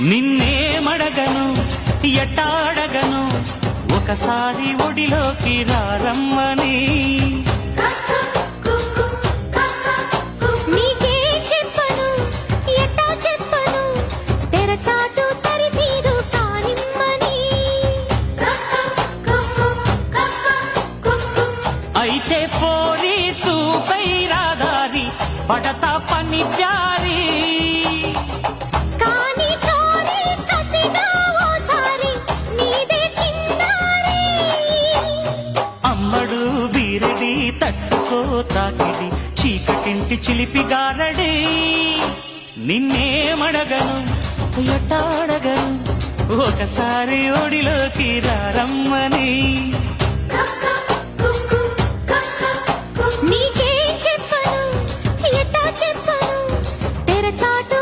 నిన్నేమడగను ఎట్టాడగను ఒకసారి ఒడిలోకి రారమ్మని అయితే పోరి చూపై రాదారి పడతా పని ప్యారి అమ్మడు బీరడి తట్టుకో తాకిడి చీకటింటి చిలిపి గారడి నిన్నేమడగను ఎట్టాడగను ఒకసారి ఒడిలోకి రారమ్మని నీకే చెప్పను ఎట్టా చెప్పను తెరచాటు